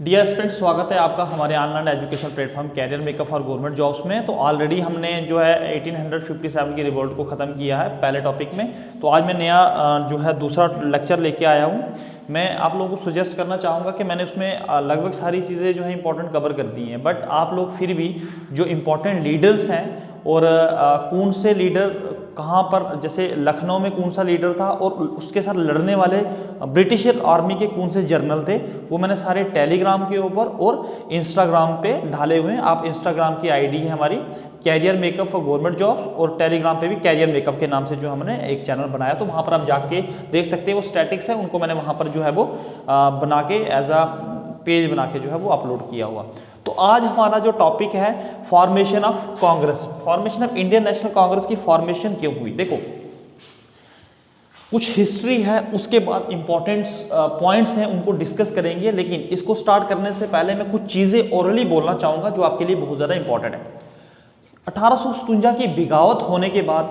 Dear student, स्वागत है आपका हमारे online education platform career makeup for government jobs में। तो ऑलरेडी हमने जो है 1857 की रिवोल्ट को ख़त्म किया है पहले टॉपिक में। तो आज मैं नया जो है दूसरा लेक्चर लेके आया हूँ। मैं आप लोगों को सजेस्ट करना चाहूँगा कि मैंने उसमें लगभग सारी चीज़ें जो है इंपॉर्टेंट कवर कर दी हैं, बट आप लोग फिर भी जो इम्पोर्टेंट लीडर्स हैं और कौन से लीडर कहाँ पर, जैसे लखनऊ में कौन सा लीडर था और उसके साथ लड़ने वाले ब्रिटिश आर्मी के कौन से जर्नल थे, वो मैंने सारे टेलीग्राम के ऊपर और इंस्टाग्राम पे डाले हुए हैं। आप इंस्टाग्राम की आईडी है हमारी career makeup for government jobs, और टेलीग्राम पे भी कैरियर मेकअप के नाम से जो हमने एक चैनल बनाया, तो वहाँ पर आप जाके देख सकते हैं। वो स्टैटिक्स है, उनको मैंने वहाँ पर जो है वो बना के एज अ पेज बना के जो है वो अपलोड किया हुआ। तो आज हमारा जो टॉपिक है formation of Congress, formation of Indian National Congress की फॉर्मेशन क्यों हुई। देखो, कुछ हिस्ट्री है, उसके बाद इंपॉर्टेंट पॉइंट्स हैं, उनको डिस्कस करेंगे। लेकिन इसको स्टार्ट करने से पहले मैं कुछ चीज़ें ओरली बोलना चाहूँगा जो आपके लिए बहुत ज़्यादा इंपॉर्टेंट है। 1857 की बिगावत होने के बाद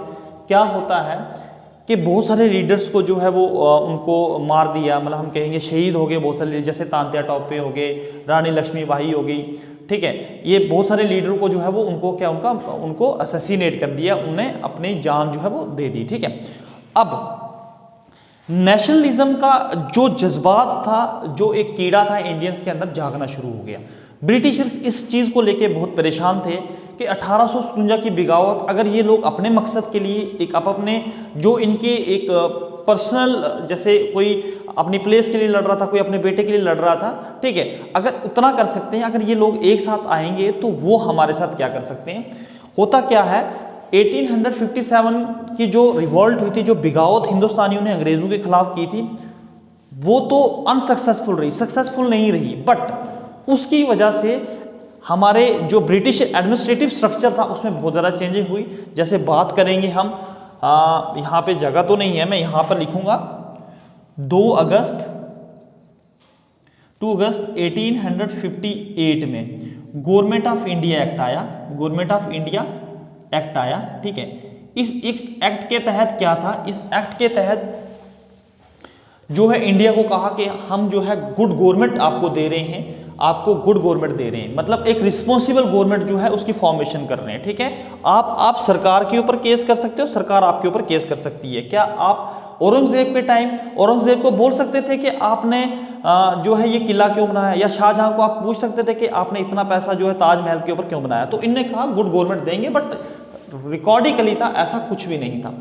क्या होता है कि बहुत सारे लीडर्स को जो है वो उनको मार दिया, मतलब हम कहेंगे शहीद हो गए बहुत सारे, जैसे तांत्या टोपे हो गए, रानी लक्ष्मीबाई हो गई, ठीक है। ये बहुत सारे लीडर को जो है वो उनको असैसिनेट कर दिया, उन्हें अपनी जान जो है वो दे दी, ठीक है। अब नेशनलिज्म का जो जज्बात था, जो एक कीड़ा था इंडियंस के अंदर जागना शुरू हो गया। ब्रिटिशर्स इस चीज़ को लेके बहुत परेशान थे कि 1857 की बिगावत, अगर ये लोग अपने मकसद के लिए एक अपने जो इनके एक पर्सनल, जैसे कोई अपनी प्लेस के लिए लड़ रहा था, कोई अपने बेटे के लिए लड़ रहा था, ठीक है, अगर उतना कर सकते हैं, अगर ये लोग एक साथ आएंगे तो वो हमारे साथ क्या कर सकते हैं। होता क्या है, 1857 की जो रिवॉल्ट हुई थी, जो बिगावत हिंदुस्तानियों ने अंग्रेजों के खिलाफ की थी, वो तो अनसक्सेसफुल रही, सक्सेसफुल नहीं रही। बट उसकी वजह से हमारे जो ब्रिटिश एडमिनिस्ट्रेटिव स्ट्रक्चर था उसमें बहुत ज़्यादा चेंजेस हुई। जैसे बात करेंगे हम, यहाँ पे जगह तो नहीं है, मैं यहाँ पर लिखूंगा 2 अगस्त 1858 में गवर्नमेंट ऑफ इंडिया एक्ट आया, गवर्नमेंट ऑफ इंडिया एक्ट आया, ठीक है। इस एक एक्ट के तहत क्या था, इस एक्ट के तहत जो है इंडिया को कहा कि हम जो है गुड गवर्नमेंट आपको दे रहे हैं, आपको गुड गवर्नमेंट दे रहे हैं, मतलब एक रिस्पॉन्सिबल गवर्नमेंट जो है उसकी फॉर्मेशन कर रहे हैं, ठीक है। आप सरकार के ऊपर केस कर सकते हो, सरकार आपके ऊपर केस कर सकती है। क्या आप औरंगजेब के टाइम औरंगजेब को बोल सकते थे कि आपने जो है ये किला क्यों बनाया, या शाहजहां को आप पूछ सकते थे कि आपने इतना पैसा जो है ताजमहल के ऊपर क्यों बनाया। तो इनने कहा गुड गवर्नमेंट देंगे, बट रिकॉर्डिकली था, ऐसा कुछ भी नहीं था।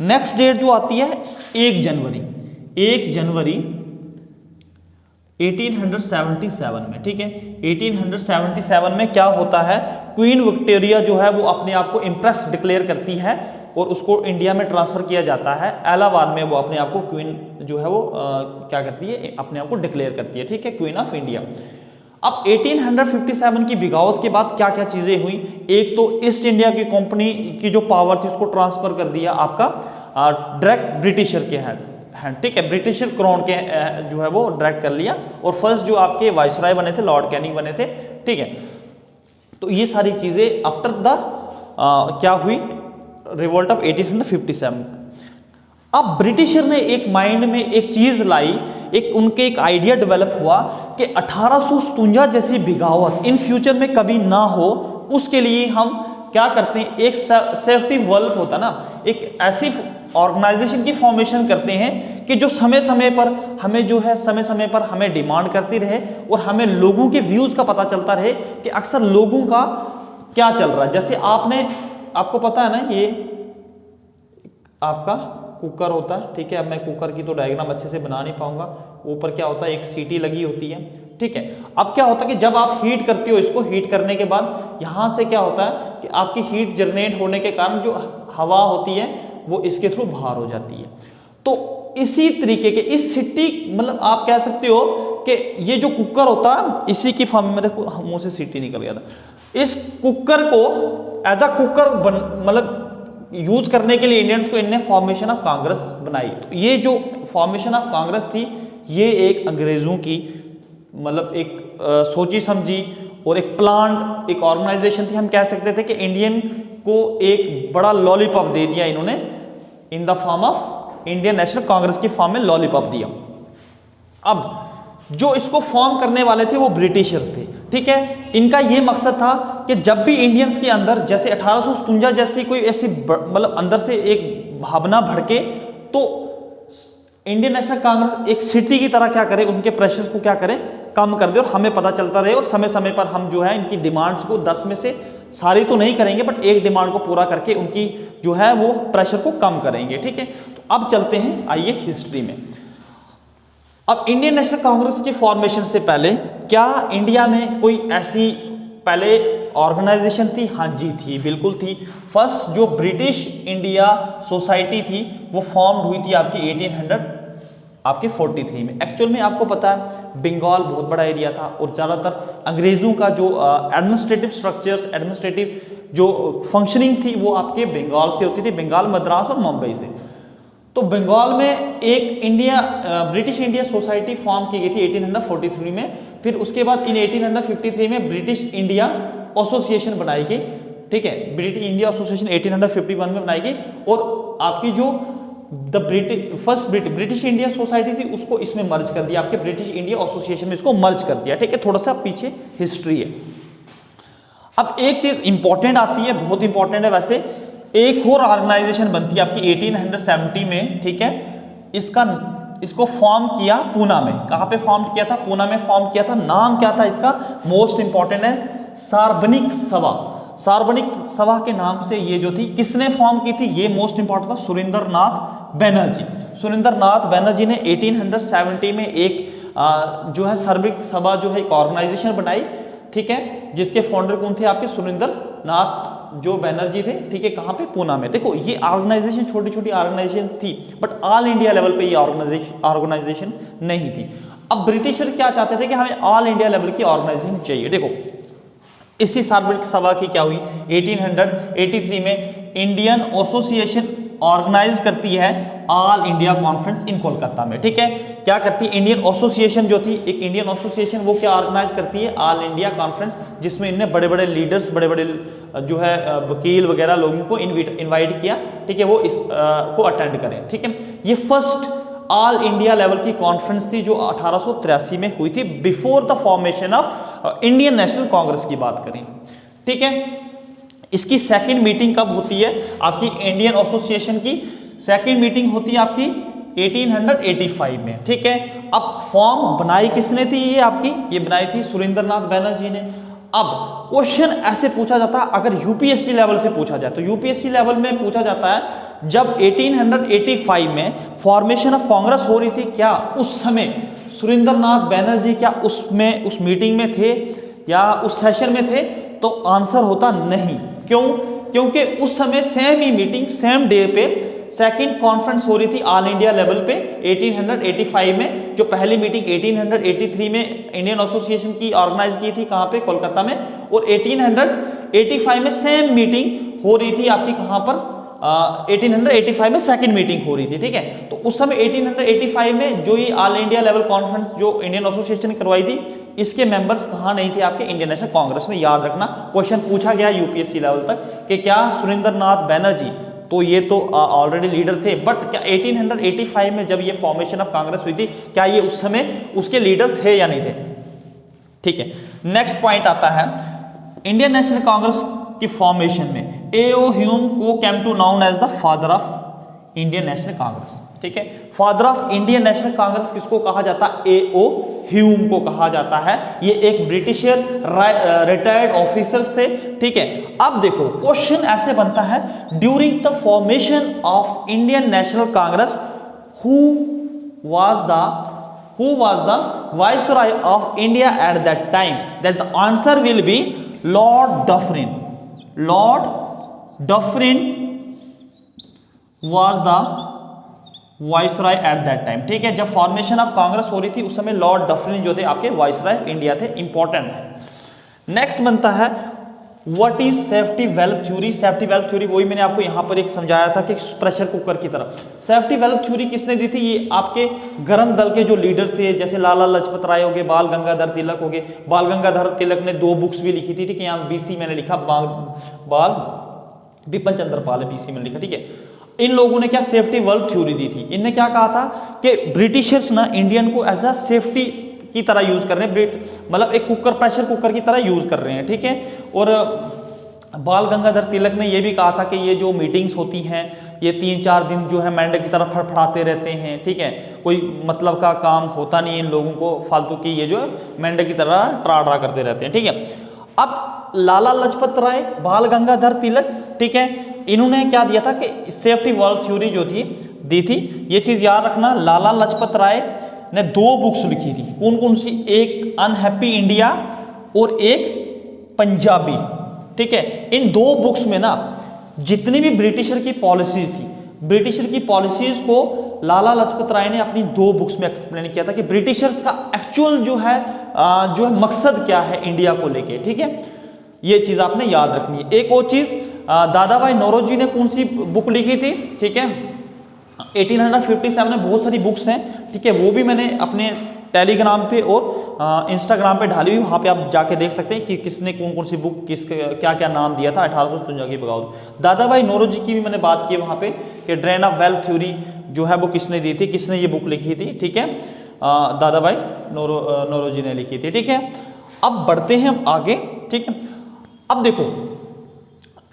नेक्स्ट डेट जो आती है 1 जनवरी 1877 में, ठीक है। 1877 में क्या होता है, क्वीन विक्टोरिया जो है वो अपने आप को इम्प्रेस डिक्लेयर करती है और उसको इंडिया में ट्रांसफर किया जाता है। इलाहाबाद में वो अपने आप को क्वीन जो है वो क्या करती है, अपने आप को डिक्लेयर करती है, ठीक है, क्वीन ऑफ इंडिया। अब 1857 की बिगावत के बाद क्या क्या चीजें हुई। एक तो ईस्ट इंडिया की कंपनी की जो पावर थी उसको ट्रांसफर कर दिया आपका डायरेक्ट ब्रिटिशर के हैंड, ठीक है, ब्रिटिशर क्राउन के जो है वो डायरेक्ट कर लिया। और फर्स्ट जो आपके वाइसराय बने थे, लॉर्ड कैनिंग बने थे, ठीक है। तो ये सारी चीजें आफ्टर द क्या हुई, रिवोल्ट ऑफ 1857। अब ब्रिटिशर ने एक माइंड में एक चीज लाई, उनके एक आइडिया डेवलप हुआ कि 1857 जैसी बिगावत इन फ्यूचर में कभी ना हो। उसके लिए हम क्या करते हैं, एक सेफ्टी वॉल्व होता ना, एक ऐसी ऑर्गेनाइजेशन की फॉर्मेशन करते हैं कि जो समय समय पर हमें जो है समय पर हमें डिमांड करती रहे और हमें लोगों के व्यूज का पता चलता रहे कि अक्सर लोगों का क्या चल रहा है। जैसे आपको पता है ना, ये आपका कुकर होता है, ठीक है। अब मैं कुकर की तो डायग्राम अच्छे से बना नहीं पाऊंगा। ऊपर क्या होता है, एक सीटी लगी होती है, ठीक है। अब क्या होता है कि जब आप हीट करते हो, इसको हीट करने के बाद यहां से क्या होता है कि आपकी हीट जनरेट होने के कारण जो हवा होती है वो इसके थ्रू बाहर हो जाती है। तो इसी तरीके के इस सीटी, मतलब आप कह सकते हो कि ये जो कुकर होता है, इसी की फॉर्म में, मेरे मुंह से सीटी निकल गया था। इस कुकर को एज अ कुकर मतलब यूज करने के लिए इंडियंस को इनने फॉर्मेशन ऑफ कांग्रेस बनाई। तो ये जो फॉर्मेशन ऑफ कांग्रेस थी, ये एक अंग्रेजों की मतलब एक सोची समझी और एक प्लान, एक ऑर्गेनाइजेशन थी। हम कह सकते थे कि इंडियन को एक बड़ा लॉलीपॉप दे दिया इन्होंने, in the form of Indian National Congress की फॉर्म में लॉलीपॉप दिया। अब जो इसको फॉर्म करने वाले थे वो ब्रिटिशर्स थे, ठीक है। इनका ये मकसद था कि जब भी इंडियंस के अंदर जैसे 1857 जैसी कोई ऐसी मतलब अंदर से एक भावना भड़के, तो इंडियन नेशनल कांग्रेस एक सिटी की तरह क्या करे, उनके प्रेशर्स को क्या करे, कम कर दे और हमें पता चलता रहे, और समय समय पर हम जो है इनकी डिमांड्स को 10 में से सारी तो नहीं करेंगे बट एक डिमांड को पूरा करके उनकी जो है वो प्रेशर को कम करेंगे, ठीक है। तो अब चलते हैं आइए हिस्ट्री में। अब इंडियन नेशनल कांग्रेस की फॉर्मेशन से पहले क्या इंडिया में कोई ऐसी पहले ऑर्गेनाइजेशन थी? हाँ जी थी, बिल्कुल थी। फर्स्ट जो ब्रिटिश इंडिया सोसाइटी थी वो फॉर्म हुई थी आपकी 1843 में। एक्चुअल में आपको पता है बंगाल बहुत बड़ा एरिया था और ज़्यादातर अंग्रेज़ों का जो एडमिनिस्ट्रेटिव स्ट्रक्चर्स, एडमिनिस्ट्रेटिव जो फंक्शनिंग थी वो आपके बंगाल से होती थी, बंगाल, मद्रास और मुंबई से। तो बंगाल में एक ब्रिटिश इंडिया सोसाइटी फॉर्म की गई थी 1843 में। फिर उसके बाद इन 1853 में ब्रिटिश इंडिया एसोसिएशन बनाई गई, ठीक है। ब्रिटिश इंडिया एसोसिएशन 1851 में बनाई गई और आपकी जो फर्स्ट ब्रिटिश इंडिया सोसाइटी थी उसको इसमें मर्ज कर दिया, आपके ब्रिटिश इंडिया एसोसिएशन में इसको मर्ज कर दिया, ठीक है। थोड़ा सा पीछे हिस्ट्री है। अब एक चीज इंपॉर्टेंट आती है, बहुत इंपॉर्टेंट है वैसे, एक और ऑर्गेनाइजेशन बनती है आपकी 1870 में, ठीक है। इसको फॉर्म किया पूना में। कहां पे फॉर्म किया था? पूना में फॉर्म किया था। नाम क्या था इसका? मोस्ट इंपॉर्टेंट है, सार्वजनिक सभा। सार्वजनिक सभा के नाम से ये जो थी, किसने फॉर्म की थी? ये मोस्ट इंपॉर्टेंट था, सुरेंद्रनाथ बैनर्जी। सुरेंद्रनाथ बैनर्जी ने 1870 में एक जो है सार्वजनिक सभा जो है एक ऑर्गेनाइजेशन बनाई, ठीक है, जिसके फाउंडर कौन थे? आपके सुरेंद्रनाथ जो बैनर्जी थे, ठीक है। कहां पे? पूना में। देखो ये ऑर्गेनाइजेशन छोटी छोटी ऑर्गेनाइजेशन थी बट ऑल इंडिया लेवल पे ये ऑर्गेनाइजेशन नहीं थी। अब ब्रिटिशर क्या चाहते थे कि हमें ऑल इंडिया लेवल की ऑर्गेनाइजेशन चाहिए। देखो इसी सार्वजनिक सभा की क्या हुई, 1883 में इंडियन एसोसिएशन ऑर्गेनाइज करती है all India conference in Kolkata में, ठीक है। क्या करती है? इंडियन एसोसिएशन जो थी, एक इंडियन एसोसिएशन, वो क्या ऑर्गेनाइज करती है? ऑल इंडिया कॉन्फ्रेंस, जिसमें इनने बड़े बड़े लीडर्स, बड़े बड़े जो है वकील वगैरह लोगों को इनवाइट किया, ठीक है, वो इस को अटेंड करें, ठीक है। ये फर्स्ट ऑल इंडिया लेवल की कॉन्फ्रेंस थी जो 1883 में हुई थी, before the formation of Indian National Congress की बात करें, ठीक है। इसकी सेकंड मीटिंग कब होती है? आपकी इंडियन एसोसिएशन की सेकंड मीटिंग होती है आपकी 1885 में, ठीक है। अब फॉर्म बनाई किसने थी? ये आपकी ये बनाई थी सुरेंद्रनाथ बैनर्जी ने। अब क्वेश्चन ऐसे पूछा जाता है, अगर यूपीएससी लेवल से पूछा जाए तो यूपीएससी लेवल में पूछा जाता है जब 1885 में फॉर्मेशन ऑफ कांग्रेस हो रही थी, क्या उस समय सुरेंद्रनाथ बैनर्जी क्या उसमें उस मीटिंग में थे या उस सेशन में थे? तो आंसर होता नहीं। क्यों? क्योंकि उस समय सेम ही मीटिंग सेम डे पे सेकंड कॉन्फ्रेंस हो रही थी ऑल इंडिया लेवल पे 1885 में। जो पहली मीटिंग 1883 में इंडियन एसोसिएशन की ऑर्गेनाइज की थी, कहां पे? कोलकाता में। और 1885 में सेम मीटिंग हो रही थी आपकी कहां पर? 1885 में सेकंड मीटिंग हो रही थी, ठीक है। तो उस समय 1885 में जो ये ऑल इंडिया लेवल कॉन्फ्रेंस जो इंडियन एसोसिएशन ने करवाई थी, इसके मेंबर्स कहां नहीं थे? आपके इंडियन नेशनल कांग्रेस में। याद रखना, क्वेश्चन पूछा गया यूपीएससी लेवल तक कि क्या सुरेंद्रनाथ बैनर्जी, तो ये तो ऑलरेडी लीडर थे, बट क्या 1885 में जब ये फॉर्मेशन ऑफ कांग्रेस हुई थी, क्या ये उस समय उसके लीडर थे या नहीं थे? ठीक है। नेक्स्ट पॉइंट आता है इंडियन नेशनल कांग्रेस की फॉर्मेशन में A.O. ह्यूम को came to known as the father of Indian National Congress, ठीक है। Father of Indian National Congress किसको कहा जाता है? A.O. ह्यूम को कहा जाता है। ये एक ब्रिटिशर रिटायर्ड ऑफिसर्स थे, ठीक है। अब देखो क्वेश्चन ऐसे बनता है, during the formation of Indian National Congress who was the viceroy of India at that time? That the answer will be Lord Dufferin. Lord Dufferin was the viceroy at that time, ठीक है। जब formation of Congress हो रही थी उस समय Lord Dufferin जो थे आपके वाइसराय इंडिया थे, इंपॉर्टेंट है। नेक्स्ट बनता है what is safety valve theory. Safety valve theory वही मैंने आपको यहां पर एक समझाया था कि प्रेशर कुकर की तरह। सेफ्टी वेल्व थ्योरी किसने दी थी? ये आपके गरम दल के जो लीडर थे, जैसे लाला लाजपत राय हो गए, बाल गंगाधर तिलक हो गए। बाल गंगाधर तिलक ने 2 बुक्स भी लिखी थी, ठीक है। यहाँ बीसी मैंने लिखा, बाल बिपिन चंद्र पाल बीसी में लिखा, ठीक है। इन लोगों ने क्या सेफ्टी वेल्व थ्योरी दी थी? इनने क्या कहा था कि ब्रिटिशर्स ना इंडियन को एज अ सेफ्टी की तरह यूज कर रहे हैं, मतलब एक कुकर, प्रेशर कुकर की तरह यूज कर रहे हैं, ठीक है। और बाल गंगाधर तिलक ने यह भी कहा था कि ये जो मीटिंग्स होती हैं ये 3-4 दिन जो है मेंढक की तरह फड़फड़ाते रहते हैं, ठीक है, कोई मतलब का काम होता नहीं है इन लोगों को, फालतू की ये जो मेंढक की तरह ट्रा करते रहते हैं, ठीक है। अब लाला लाजपत राय, बाल गंगाधर तिलक, ठीक है, इन्होंने क्या दिया था कि सेफ्टी वॉल्व थ्योरी जो थी दी थी। ये चीज याद रखना, लाला लाजपत राय ने 2 बुक्स लिखी थी, कौन कौन सी, एक अनहैप्पी इंडिया और एक पंजाबी, ठीक है। इन 2 बुक्स में ना जितनी भी ब्रिटिशर की पॉलिसीज थी, ब्रिटिशर की पॉलिसीज को लाला लाजपत राय ने अपनी 2 बुक्स में एक्सप्लेन किया था कि ब्रिटिशर्स का एक्चुअल जो है मकसद क्या है इंडिया को लेके, ठीक है। ये चीज आपने याद रखनी है। एक और चीज, दादा भाई नौरोजी ने कौन सी बुक लिखी थी, ठीक है, 1857 में बहुत सारी बुक्स हैं, ठीक है, वो भी मैंने अपने टेलीग्राम पे और इंस्टाग्राम पे डाली हुई, वहाँ पे आप जाके देख सकते हैं कि किसने कौन कौन सी बुक क्या क्या नाम दिया था 1857 की बगावत। दादा भाई नौरोजी की भी मैंने बात की वहाँ पे कि ड्रेन ऑफ वेल्थ थ्योरी जो है वो किसने दी थी, किसने ये बुक लिखी थी, ठीक है, दादा भाई नौरोजी ने लिखी थी, ठीक है। अब बढ़ते हैं हम आगे, ठीक है। अब देखो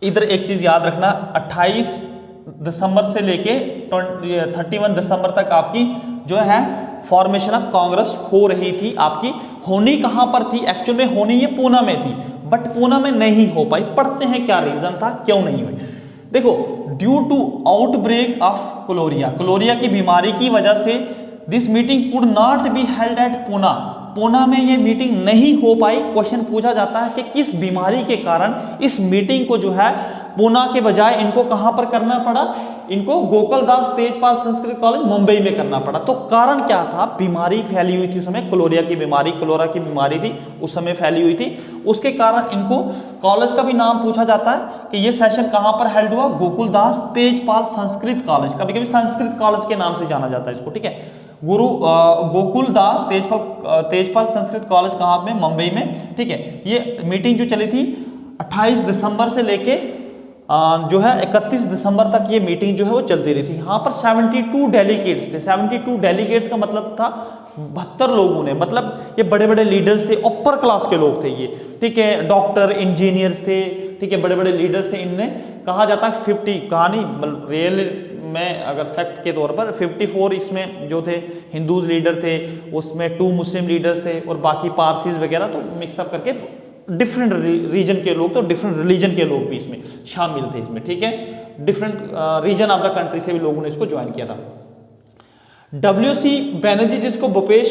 इधर एक चीज याद रखना, 28 दिसंबर से लेके 31 दिसंबर तक आपकी जो है फॉर्मेशन ऑफ कांग्रेस हो रही थी। आपकी होनी कहां पर थी, एक्चुअल में होनी ये पूना में थी, बट पूना में नहीं हो पाई। पढ़ते हैं क्या रीजन था, क्यों नहीं हुई। देखो, ड्यू टू आउटब्रेक ऑफ कोलोरिया, कोलोरिया की बीमारी की वजह से this meeting could not be held at Poona, Poona में ये मीटिंग नहीं हो पाई। क्वेश्चन पूछा जाता है कि किस बीमारी के कारण इस मीटिंग को जो है पूना के बजाय इनको कहां पर करना पड़ा, इनको गोकुलदास तेजपाल संस्कृत कॉलेज मुंबई में करना पड़ा। तो कारण क्या था, बीमारी फैली हुई थी उस समय, कोलोरिया की बीमारी, कोलोरा की बीमारी थी उस समय फैली हुई थी, उसके कारण इनको कॉलेज का भी नाम पूछा जाता है कि ये सेशन कहां पर हेल्ड हुआ, गोकुलदास तेजपाल संस्कृत कॉलेज, कभी कभी संस्कृत कॉलेज के नाम से जाना जाता है इसको, ठीक है। गुरु गोकुलदास तेजपाल संस्कृत कॉलेज कहाँ में, मुंबई में, ठीक है। ये मीटिंग जो चली थी 28 दिसंबर से लेके जो है 31 दिसंबर तक ये मीटिंग जो है वो चलती रही थी। यहाँ पर 72 डेलीगेट्स थे। 72 डेलीगेट्स का मतलब था 72 लोगों ने, मतलब ये बड़े बड़े लीडर्स थे, अपर क्लास के लोग थे ये, ठीक है, डॉक्टर, इंजीनियर्स थे, ठीक है, बड़े बड़े लीडर्स थे। इनने कहा जाता है 50 कहानी रियल में अगर फैक्ट के तौर पर 54 इसमें जो थे हिंदूज लीडर थे, उसमें 2 मुस्लिम लीडर्स थे और बाकी पारसीज वगैरह, तो मिक्सअप करके डिफरेंट रीजन के लोग, तो डिफरेंट रिलीजन के लोग भी इसमें शामिल थे इसमें, ठीक है। Different region of the country से भी लोगों ने इसको ज्वाइन किया था। WC बैनर्जी, जिसको भूपेश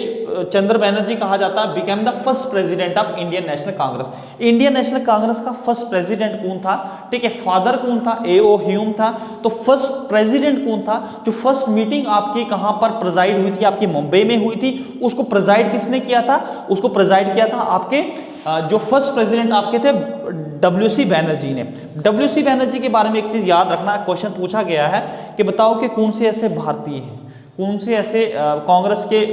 चंद्र बैनर्जी कहा जाता है, became the first president of Indian National Congress. Indian National Congress का फर्स्ट प्रेसिडेंट कौन था, ठीक है, फादर कौन था, A.O. ह्यूम था। तो फर्स्ट प्रेसिडेंट कौन था, जो फर्स्ट मीटिंग आपकी कहां पर प्रेजाइड हुई थी, आपकी मुंबई में हुई थी, उसको प्रेजाइड किसने किया था, उसको प्रेजाइड किया था आपके जो फर्स्ट प्रेसिडेंट आपके थे WC बैनर्जी ने। WC बैनर्जी के बारे में एक चीज याद रखना, क्वेश्चन पूछा गया है कि बताओ कि कौन से ऐसे भारतीय हैं, कौन से ऐसे कांग्रेस के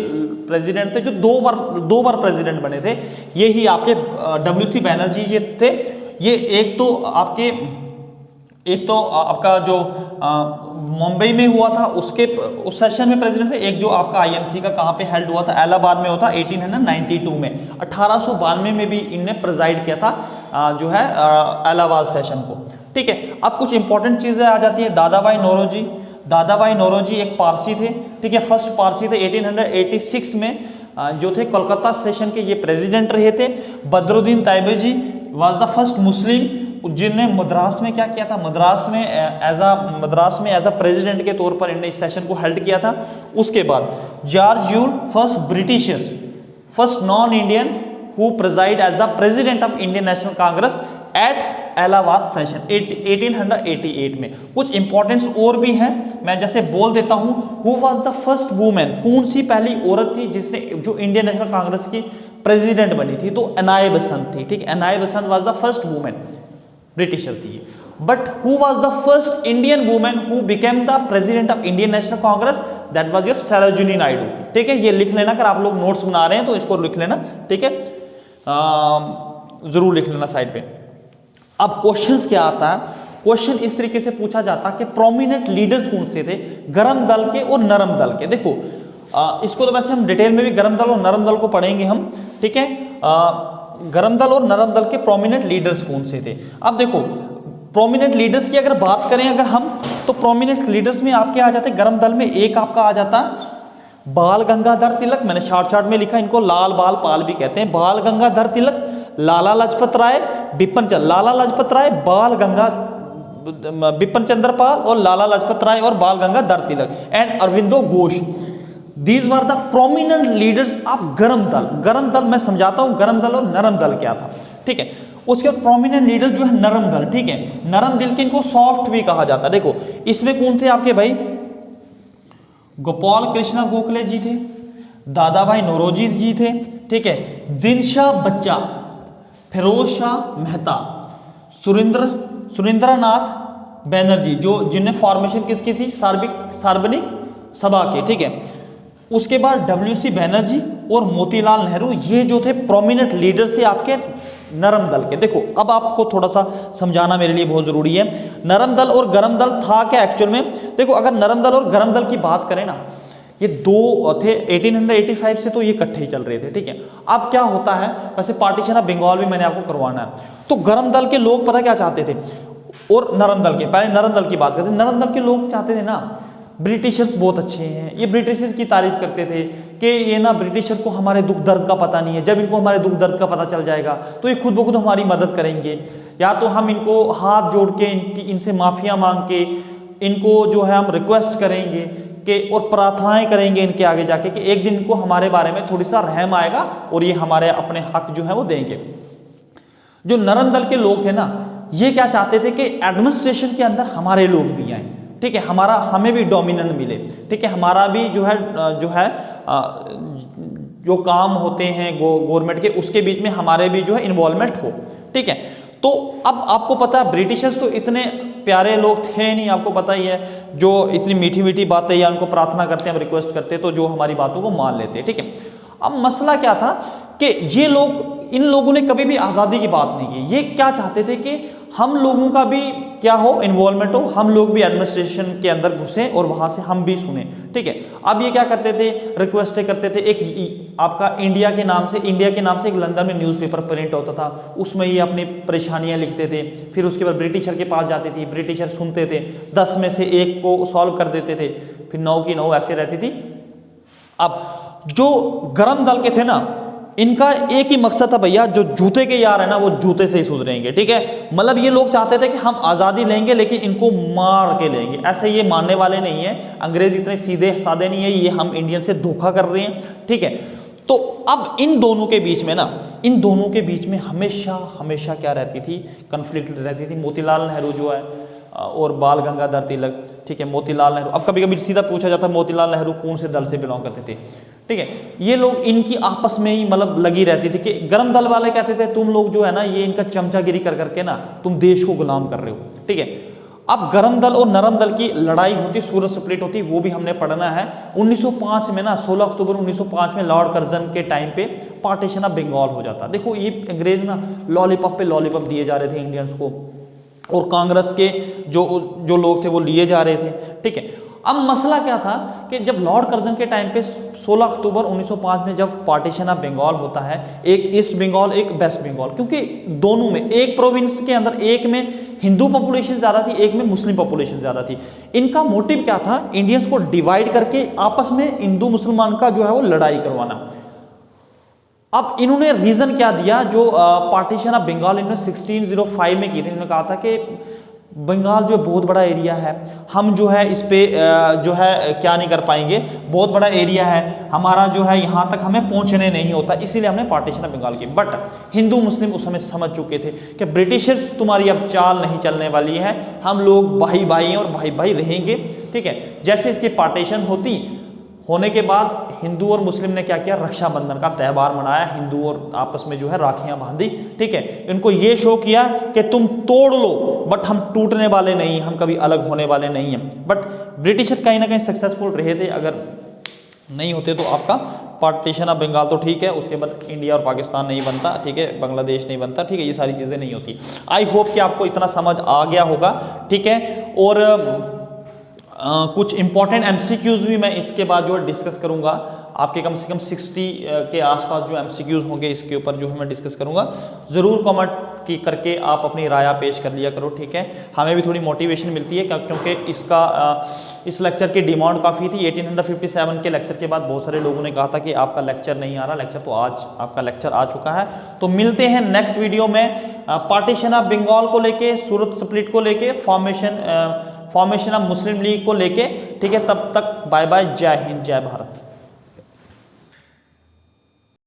प्रेसिडेंट थे जो दो बार प्रेसिडेंट बने थे। ये ही आपके WC बैनर्जी ये थे। ये एक तो आपका जो मुंबई में हुआ था उसके उस सेशन में प्रेसिडेंट थे, एक जो आपका INC का कहाँ पे हेल्ड हुआ था, इलाहाबाद में होता 1892 में। 1892 में भी इनने प्रेजाइड किया था जो है इलाहाबाद सेशन को, ठीक है। अब कुछ इंपॉर्टेंट चीजें आ जाती है। दादा भाई नौरोजी, दादा भाई नौरोजी एक पारसी थे, ठीक है, फर्स्ट पारसी थे। 1886 में जो थे कोलकाता सेशन के ये प्रेसिडेंट रहे थे। Badruddin Tyabji was the first Muslim जिनने मद्रास में क्या किया था, मद्रास में एज अ प्रेसिडेंट के तौर पर इन्होंने इस सेशन को हेल्ड किया था। उसके बाद George Yule, first Britishers, first non Indian who presided as the president of Indian National Congress at Allahabad session 1888 में। कुछ इंपॉर्टेंस और भी हैं, मैं जैसे बोल देता हूं। Who was the first women, कौन सी पहली औरत थी जिसने जो इंडियन नेशनल कांग्रेस की प्रेसिडेंट बनी थी, तो अनाया बसंत थी, ठीक है। Annie Besant was the first women, Britisher थी। But who was the first Indian women who became the president of Indian National Congress, that was your Sarojini Naidu, ठीक है। ये लिख लेना, अगर आप लोग नोट्स बना रहे हैं तो इसको लिख लेना, ठीक है, जरूर लिख लेना साइड पे। अब क्वेश्चंस क्या आता है, क्वेश्चन इस तरीके से पूछा जाता है कि प्रोमिनेंट लीडर्स कौन से थे, गरम दल के और नरम दल के। देखो इसको तो वैसे हम डिटेल में भी गर्म दल और नरम दल को पढ़ेंगे हम, ठीक है। गर्म दल और नरम दल के प्रोमिनेंट लीडर्स कौन से थे। अब देखो प्रोमिनेंट लीडर्स की अगर बात करें अगर हम, तो प्रोमिनेंट लीडर्स में आपके आ जाते गर्म दल में, एक आपका आ जाता बाल गंगाधर तिलक, मैंने शॉर्ट में लिखा, इनको लाल बाल पाल भी कहते हैं। बाल गंगाधर तिलक, लाला लाजपत राय, लाला लाजपत राय, बिपिन चंद्र पाल और लाला लाजपत राय और Bal Gangadhar Tilak and Aurobindo Ghosh. These were the prominent leaders of Garam Dal. गर्म दल मैं समझाता हूं गर्म दल और नरम दल क्या था, ठीक है। उसके बाद प्रोमिनेंट लीडर जो है नरम दल, ठीक है। नरम दल के इनको सॉफ्ट भी कहा जाता है। देखो इसमें कौन थे आपके भाई, गोपाल कृष्ण गोखले जी थे, दादा भाई नौरोजी जी थे, ठीक है। दिनशाह बच्चा, फिरोज शाह मेहता, सुरेंद्रनाथ बैनर्जी, जो जिन्हें फॉर्मेशन किसकी थी, सार्वजनिक सभा के, ठीक है। उसके बाद WC बैनर्जी और मोतीलाल नेहरू, ये जो थे प्रोमिनेंट लीडर से आपके नरम दल के। देखो अब आपको थोड़ा सा समझाना मेरे लिए बहुत जरूरी है, नरम दल और गरम दल था क्या एक्चुअल में। देखो अगर नरम दल और गरम दल की बात करें ना, ये दो थे 1885 से, तो ये इकट्ठे ही चल रहे थे, ठीक है। अब क्या होता है, वैसे पार्टीशन ऑफ बंगाल भी मैंने आपको करवाना है। तो गरम दल के लोग पता क्या चाहते थे, और नरम दल के, पहले नरम दल की बात करते हैं। नरम दल के लोग चाहते थे ना, ब्रिटिशर्स बहुत अच्छे हैं, ये ब्रिटिशर्स की तारीफ करते थे कि ये ना ब्रिटिशर को हमारे दुख दर्द का पता नहीं है, जब इनको हमारे दुख दर्द का पता चल जाएगा तो ये खुद ब खुद हमारी मदद करेंगे, या तो हम इनको हाथ जोड़ के इनसे माफिया मांग के इनको जो है हम रिक्वेस्ट करेंगे कि, और प्रार्थनाएं करेंगे इनके आगे जाके कि एक दिन इनको हमारे बारे में थोड़ी सा रहम आएगा और ये हमारे अपने हक जो है वो देंगे। जो नरम दल के लोग थे ना, ये क्या चाहते थे कि एडमिनिस्ट्रेशन के अंदर हमारे लोग भी आए, ठीक है, हमें भी डोमिनेंट मिले, ठीक है, हमारा भी जो है जो काम होते हैं गवर्नमेंट के, उसके बीच में हमारे भी जो है इन्वॉल्वमेंट हो, ठीक है। तो अब आपको पता है ब्रिटिशर्स तो इतने प्यारे लोग थे नहीं, आपको पता ही है, जो इतनी मीठी मीठी बातें या उनको प्रार्थना करते हैं, हम रिक्वेस्ट करते हैं तो जो हमारी बातों को मान लेते हैं, ठीक है। अब मसला क्या था कि ये लोग, इन लोगों ने कभी भी आज़ादी की बात नहीं की। ये क्या चाहते थे कि हम लोगों का भी क्या हो, इन्वॉल्वमेंट हो, हम लोग भी एडमिनिस्ट्रेशन के अंदर घुसे और वहां से हम भी सुने, ठीक है। अब ये क्या करते थे, रिक्वेस्ट करते थे। एक आपका इंडिया के नाम से एक लंदन में न्यूज़पेपर प्रिंट होता था, उसमें ये अपनी परेशानियां लिखते थे। फिर उसके बाद ब्रिटिशर के पास जाती थी, ब्रिटिशर सुनते थे, 10 में से 1 को सॉल्व कर देते थे, फिर 9 की 9 ऐसे रहती थी। अब जो गरम दल के थे ना, इनका एक ही मकसद था भैया, जो जूते के यार है ना वो जूते से ही सुधरेंगे, ठीक है। मतलब ये लोग चाहते थे कि हम आज़ादी लेंगे लेकिन इनको मार के लेंगे, ऐसे ये मानने वाले नहीं है। अंग्रेज इतने सीधे साधे नहीं है, ये हम इंडियन से धोखा कर रहे हैं, ठीक है। तो अब इन दोनों के बीच में हमेशा क्या रहती थी, कन्फ्लिक्ट रहती थी। मोतीलाल नेहरू जो है और बाल गंगाधर तिलक, ठीक है। मोतीलाल नेहरू, अब कभी कभी सीधा पूछा जाता है मोतीलाल नेहरू कौन से दल से बिलोंग करते थे, ठीक है। ये लोग इनकी आपस में ही मतलब लगी रहती थी कि गरम दल वाले कहते थे तुम लोग जो है ना, ये इनका चमचागिरी कर करके ना तुम देश को गुलाम कर रहे हो, ठीक है। अब गरम दल और नरम दल की लड़ाई होती, सूरत स्प्लिट होती, वो भी हमने पढ़ना है। 1905 में ना, 16 अक्टूबर 1905 में लॉर्ड कर्जन के टाइम पे पार्टीशन ऑफ बंगाल हो जाता। देखो ये अंग्रेज ना लॉलीपॉप पे लॉलीपॉप दिए जा रहे थे इंडियंस को, और कांग्रेस के जो लोग थे वो लिए जा रहे थे, ठीक है। अब मसला क्या था कि जब लॉर्ड कर्जन के टाइम पे 16 अक्टूबर 1905 में जब पार्टीशन ऑफ बंगाल होता है, एक ईस्ट बंगाल एक वेस्ट बंगाल, क्योंकि दोनों में एक प्रोविंस के अंदर एक में हिंदू पॉपुलेशन ज़्यादा थी, एक में मुस्लिम पॉपुलेशन ज़्यादा थी। इनका मोटिव क्या था, इंडियंस को डिवाइड करके आपस में हिंदू मुसलमान का जो है वो लड़ाई करवाना। अब इन्होंने रीजन क्या दिया, जो पार्टीशन ऑफ बंगाल इन्होंने 1605 में की थी। इन्होंने कहा था कि बंगाल जो बहुत बड़ा एरिया है, हम जो है इस पे जो है क्या नहीं कर पाएंगे, बहुत बड़ा एरिया है हमारा, जो है यहाँ तक हमें पहुँचने नहीं होता, इसीलिए हमने पार्टीशन ऑफ बंगाल की। बट हिंदू मुस्लिम उस समय समझ चुके थे कि ब्रिटिशर्स तुम्हारी अब चाल नहीं चलने वाली है, हम लोग भाई भाई हैं और भाई भाई रहेंगे, ठीक है। जैसे इसकी पार्टीशन होने के बाद हिंदू और मुस्लिम ने क्या किया, रक्षाबंधन का त्यौहार मनाया, हिंदू और आपस में जो है राखियां बांधी, ठीक है। इनको ये शो किया कि तुम तोड़ लो बट हम टूटने वाले नहीं, हम कभी अलग होने वाले नहीं हैं। बट ब्रिटिशर कहीं ना कहीं सक्सेसफुल रहे थे, अगर नहीं होते तो आपका पार्टीशन ऑफ बंगाल तो ठीक है, उसके बाद इंडिया और पाकिस्तान नहीं बनता, ठीक है, बांग्लादेश नहीं बनता, ठीक है, ये सारी चीज़ें नहीं होती। आई होप कि आपको इतना समझ आ गया होगा, ठीक है। और कुछ इंपॉर्टेंट एमसीक्यूज भी मैं इसके बाद जो है डिस्कस करूंगा। आपके कम से कम 60 के आसपास जो एमसीक्यूज होंगे इसके ऊपर जो मैं डिस्कस करूंगा। ज़रूर कमेंट की करके आप अपनी राय पेश कर लिया करो, ठीक है। हमें भी थोड़ी मोटिवेशन मिलती है क्योंकि इसका इस लेक्चर की डिमांड काफ़ी थी। 1857 के लेक्चर के बाद बहुत सारे लोगों ने कहा था कि आपका लेक्चर नहीं आ रहा। लेक्चर तो आज आपका लेक्चर आ चुका है। तो मिलते हैं नेक्स्ट वीडियो में पार्टीशन ऑफ बंगाल को लेके, सूरत स्प्लिट को लेके, फॉर्मेशन ऑफ मुस्लिम लीग को लेके, ठीक है। तब तक बाय बाय, जय हिंद, जय भारत।